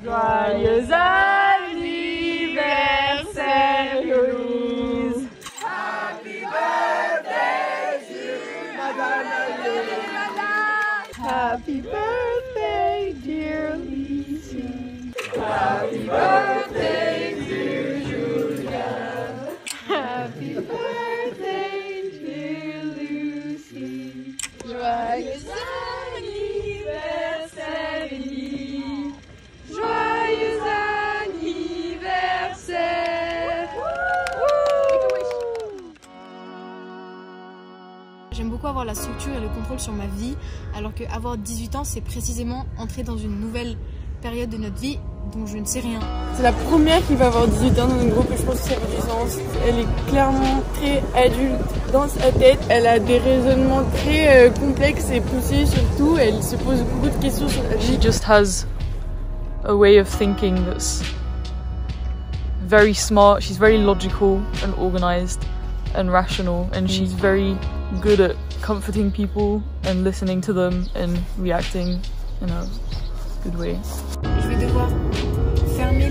Joyeux anniversaire, Louise. Happy birthday to Madame. Happy birthday, dear Lucie. Happy birthday to Julia. Happy birthday, dear Lucie. Joyeux anniversaire, Ellie. Joyeux anniversaire. J'aime beaucoup avoir la structure et le contrôle sur ma vie, alors qu'avoir 18 ans, c'est précisément entrer dans une nouvelle période de notre vie dont je ne sais rien. C'est la première qui va avoir 18 ans dans notre groupe et je pense que ça fait du sens. Elle est clairement très adulte dans sa tête. Elle a des raisonnements très complexes et poussés surtout. Elle se pose beaucoup de questions sur la vie. She just has a way of thinking that's very smart. She's very logical and organized and rational, and she's very good at comforting people and listening to them and reacting in a good way. Je vais devoir fermer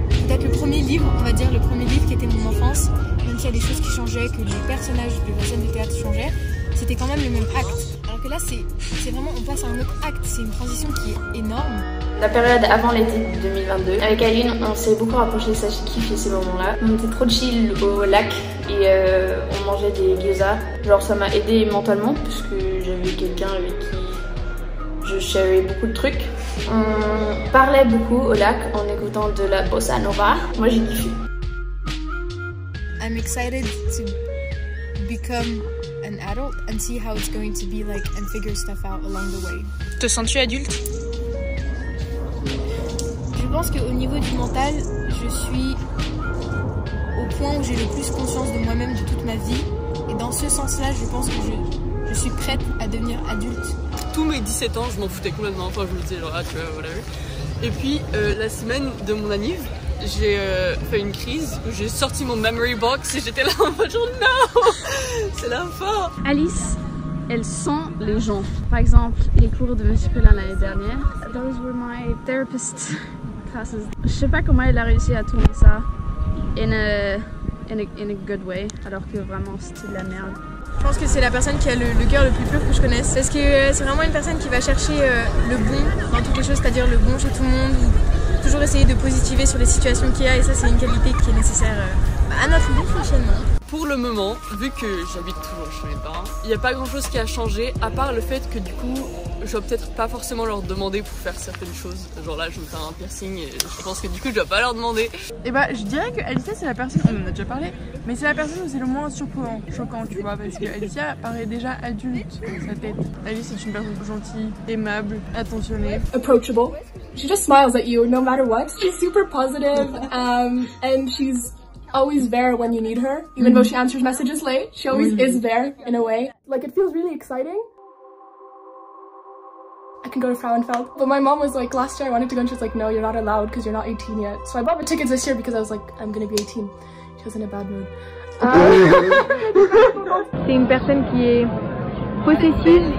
peut-être le premier livre, on va dire le premier livre qui était mon enfance, même s'il y a des choses qui changeaient, que les personnages de la scène de théâtre changeaient, c'était quand même le même acte. Alors que là c'est vraiment, on passe à un autre acte, c'est une transition qui est énorme. La période avant l'été 2022, avec Aline, on s'est beaucoup rapproché, ça j'ai kiffé ces moments-là. On était trop chill au lac et on mangeait des gyoza. Genre ça m'a aidé mentalement puisque j'avais quelqu'un avec qui je sharais beaucoup de trucs. On parlait beaucoup au lac en écoutant de la bossa nova. Moi j'ai kiffé. I'm excited to become an adult and see how it's going to be like and figure stuff out along the way. Te sens-tu adulte? Je pense qu'au niveau du mental, je suis au point où j'ai le plus conscience de moi-même de toute ma vie. Et dans ce sens-là, je pense que je suis prête à devenir adulte. Tous mes 17 ans, je m'en foutais complètement. Enfin, je me disais genre, ah, tu vois, voilà. Et puis, la semaine de mon anniv, j'ai fait une crise où j'ai sorti mon memory box et j'étais là en mode genre, non, c'est la fin. Alice, elle sent les gens. Par exemple, les cours de Monsieur Pelin l'année dernière. Those were my therapist classes. Je sais pas comment elle a réussi à tourner ça in a good way, alors que vraiment c'était de la merde. Je pense que c'est la personne qui a le cœur le plus pur que je connaisse. Parce que c'est vraiment une personne qui va chercher le bon dans toutes les choses, c'est-à-dire le bon chez tout le monde. Toujours essayer de positiver sur les situations qu'il y a, et ça c'est une qualité qui est nécessaire à notre bon fonctionnement. Pour le moment, vu que j'habite toujours chez mes parents, il n'y a pas grand chose qui a changé, à part le fait que du coup, je dois peut-être pas forcément leur demander pour faire certaines choses. Genre là, je me fais un piercing et je pense que du coup, je dois pas leur demander. Et bah, je dirais que Alicia, c'est la personne, on en a déjà parlé, mais c'est la personne où c'est le moins surprenant, choquant, tu vois, parce que Alicia paraît déjà adulte dans sa tête. Alice est une personne gentille, aimable, attentionnée. Approachable. She just smiles at you no matter what. She's super positive, and she's always there when you need her. Even though she answers messages late, she always is there in a way. Like, it feels really exciting. I can go to Frauenfeld. But my mom was like, last year I wanted to go and she was like, no, you're not allowed because you're not 18 yet. So I bought the tickets this year because I was like, I'm gonna be 18. She was in a bad mood. C'est une personne qui est possessive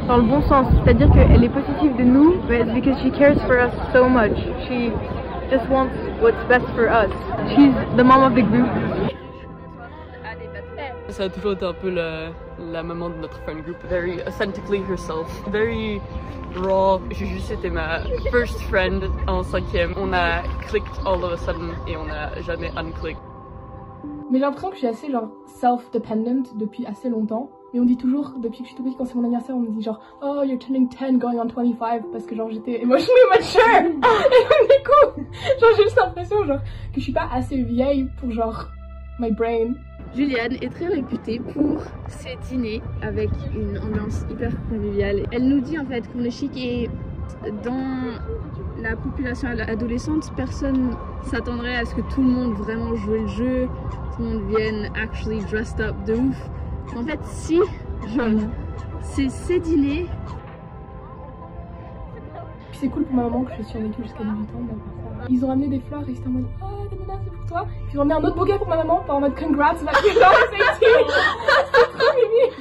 dans le bon sens, c'est-à-dire qu'elle est possessive de nous, but it's because she cares for us so much. She just wants what's best for us. She's the mom of the group. Ça a toujours été un peu la maman de notre friend group. Very authentically herself. Very raw. Juju, c'était ma first friend en 5e. On a clicked all of a sudden et on a jamais unclicked. Mais j'ai l'impression que je suis assez genre self-dependent depuis assez longtemps. Mais on dit toujours, depuis que je suis toute petite, quand c'est mon anniversaire, on me dit genre, oh, you're turning 10 going on 25, parce que genre j'étais emotionally mature. Et du coup, genre j'ai juste l'impression genre que je suis pas assez vieille pour genre my brain. Juliane est très réputée pour ses dîners avec une ambiance hyper conviviale. Elle nous dit en fait qu'on est chic et dans la population adolescente, personne s'attendrait à ce que tout le monde vraiment joue le jeu, tout le monde vienne actually dressed up de ouf. En fait, si, genre, c'est ces dîners. Puis c'est cool pour ma maman que je suis avec eux jusqu'à 18 ans. Ils ont amené des fleurs et c'était en mode, oh, Damina, c'est pour toi. Puis ils ont amené un autre bouquet pour ma maman, en mode, congrats, c'est trop mimi.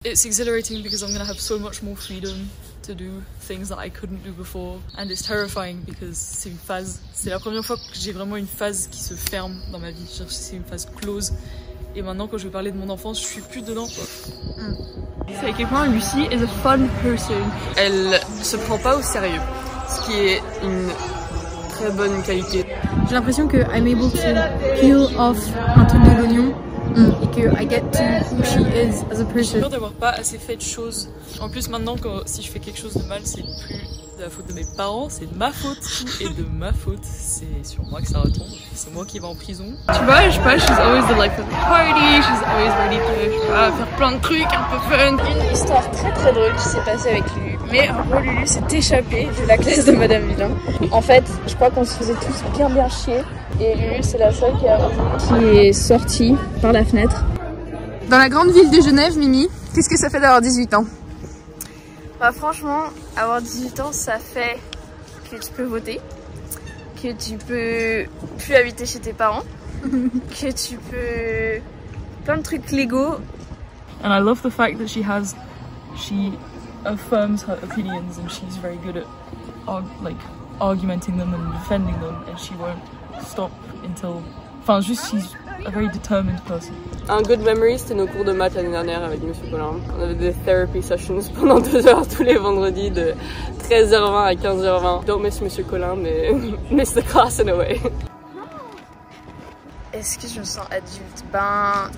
It's exhilarating because I'm gonna have so much more freedom to do things that I couldn't do before, and it's terrifying because c'est une phase. C'est la première fois que j'ai vraiment une phase qui se ferme dans ma vie. C'est une phase close. Et maintenant, quand je vais parler de mon enfance, je suis plus dedans. C'est à quel point Lucie is a fun person. Elle se prend pas au sérieux, ce qui est une très bonne qualité. J'ai l'impression que I'm able to peel off un truc de l'oignon et que I get to who she is as a person. J'ai peur d'avoir pas assez fait de choses. En plus, maintenant, si je fais quelque chose de mal, c'est plus de la faute de mes parents, c'est de ma faute. Et de ma faute, c'est sur moi que ça retombe. C'est moi qui vais en prison. Tu vois, je sais pas, she's always the life of the party, she's always ready to, je sais pas, faire plein de trucs un peu fun. Une histoire très très drôle qui s'est passée avec Lulu. Mais en gros, Lulu s'est échappée de la classe de Madame Villain. En fait, je crois qu'on se faisait tous bien chier. Et Lulu, c'est la seule qui est sortie par la fenêtre. Dans la grande ville de Genève, Mimi, qu'est-ce que ça fait d'avoir 18 ans? Bah franchement, avoir 18 ans, ça fait que tu peux voter, que tu peux plus habiter chez tes parents, que tu peux... plein de trucs légaux. And I love the fact that she affirms her opinions and she's very good at argumenting them and defending them, and she won't stop until... Enfin, juste, she's a very determined person. Un good memory, c'était nos cours de maths l'année dernière avec Monsieur Collin. On avait des therapy sessions pendant 2 heures tous les vendredis de 13h20 à 15h20. Don't miss Monsieur Collin, mais miss the class in a way. Est-ce que je me sens adulte? Ben...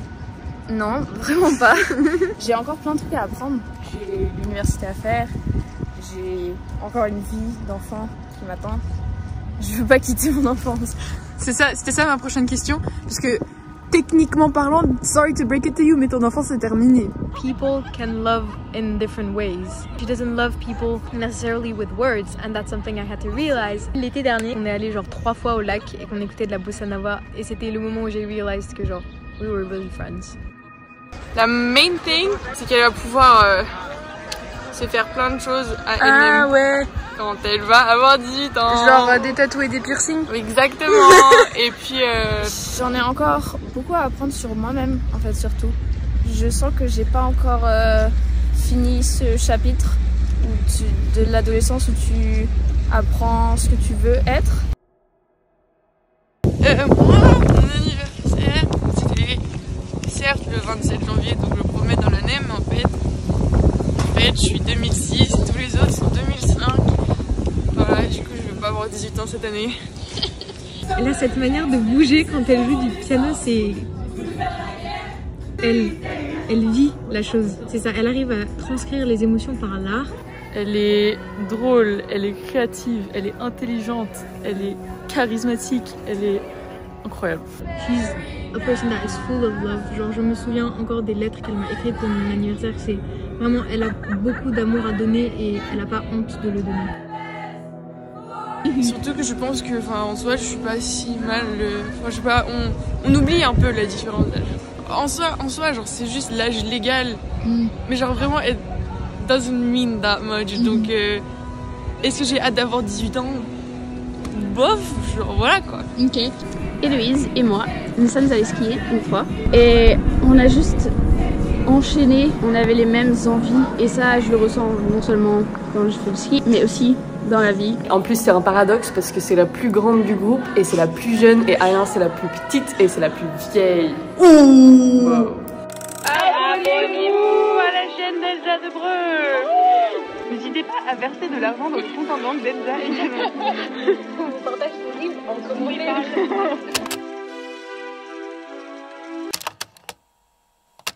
non, vraiment pas. J'ai encore plein de trucs à apprendre. J'ai l'université à faire. J'ai encore une vie d'enfant qui m'attend. Je veux pas quitter mon enfance. C'était ça ma prochaine question, parce que techniquement parlant, sorry to break it to you, mais ton enfance est terminée. People can love in different ways. She doesn't love people necessarily with words, and that's something I had to realize. L'été dernier, on est allé genre 3 fois au lac et qu'on écoutait de la bossa nova, et c'était le moment où j'ai réalisé que genre we were really friends. La main thing, c'est qu'elle va pouvoir se faire plein de choses à elle-même. Ah ouais. Quand elle va avoir 18 ans. Genre des tatous et des piercings. Exactement. Et puis j'en ai encore beaucoup à apprendre sur moi-même, en fait, surtout. Je sens que j'ai pas encore fini ce chapitre de l'adolescence où tu apprends ce que tu veux être. Moi, mon anniversaire, c'était certes le 27 janvier, donc je le promets dans l'année, mais en fait, je suis 2006, tous les autres sont 2005. Voilà, du coup, je vais pas avoir 18 ans cette année. Elle a cette manière de bouger quand elle joue du piano, c'est... Elle vit la chose, c'est ça, elle arrive à transcrire les émotions par l'art. Elle est drôle, elle est créative, elle est intelligente, elle est charismatique, elle est incroyable. She's a person that is full of love. Genre, je me souviens encore des lettres qu'elle m'a écrites pour mon anniversaire. C'est vraiment, elle a beaucoup d'amour à donner et elle a pas honte de le donner. Surtout que je pense que, en soi, je suis pas si mal. Je sais pas, on oublie un peu la différence d'âge. En soi, genre, c'est juste l'âge légal. Mais genre, vraiment, it doesn't mean that much. Donc, est-ce que j'ai hâte d'avoir 18 ans? Bof, genre, voilà quoi. Ok. Héloïse et moi, nous sommes allés skier une fois. Et on a juste enchaîné, on avait les mêmes envies. Et ça, je le ressens non seulement quand je fais le ski, mais aussi dans la vie. En plus, c'est un paradoxe parce que c'est la plus grande du groupe et c'est la plus jeune, et Alain c'est la plus petite et c'est la plus vieille. Wow. Abonnez-vous à la chaîne d'Elsa Debreu. N'hésitez pas à verser de l'argent dans le compte en banque d'Elsa également. On partage des livres en commentaire.